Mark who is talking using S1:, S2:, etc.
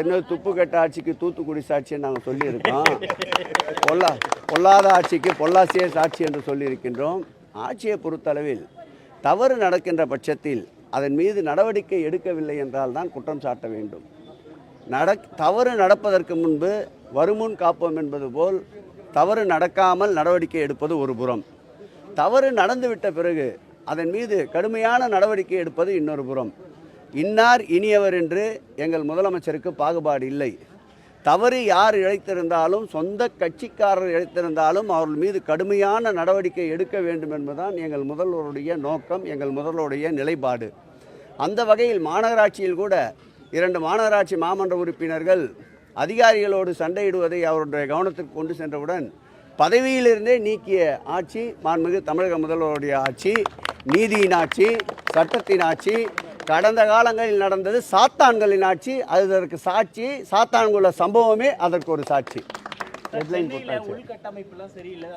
S1: என்ன துப்பு கட்ட ஆட்சிக்கு தூத்துக்குடி சாட்சியை நாங்கள் சொல்லியிருக்கோம். பொல்லாத ஆட்சிக்கு பொள்ளாச்சியே சாட்சி என்று சொல்லியிருக்கின்றோம். ஆட்சியை பொறுத்தளவில் தவறு நடக்கின்ற பட்சத்தில் அதன் மீது நடவடிக்கை எடுக்கவில்லை என்றால் தான் குற்றம் சாட்ட வேண்டும். தவறு நடப்பதற்கு முன்பு வருமுன் காப்போம் என்பது போல் தவறு நடக்காமல் நடவடிக்கை எடுப்பது ஒரு புறம், தவறு நடந்துவிட்ட பிறகு அதன் மீது கடுமையான நடவடிக்கை எடுப்பது இன்னொரு புறம். இன்னார் இனியவர் என்று எங்கள் முதலமைச்சருக்கு பாகுபாடு இல்லை. தவறு யார் இழைத்திருந்தாலும், சொந்த கட்சிக்காரர் இழைத்திருந்தாலும் அவர்கள் மீது கடுமையான நடவடிக்கை எடுக்க வேண்டும் என்பதுதான் எங்கள் முதல்வருடைய நோக்கம், எங்கள் முதல்வருடைய நிலைப்பாடு. அந்த வகையில் மாநகராட்சியில் கூட 2 மாநகராட்சி மாமன்ற உறுப்பினர்கள் அதிகாரிகளோடு சண்டையிடுவதை அவருடைய கவனத்திற்கு கொண்டு சென்றவுடன் பதவியிலிருந்தே நீக்கிய ஆட்சி மாண்புமிகு தமிழக முதல்வருடைய ஆட்சி. நீதியின் ஆட்சி, சட்டத்தின் ஆட்சி. கடந்த காலங்களில் நடந்தது சாத்தான்களின் ஆட்சி. அதற்கு சாட்சி சாத்தான்குள்ள சம்பவமே அதற்கு ஒரு சாட்சி.
S2: உள்கட்டமைப்புலாம் சரியில்லை.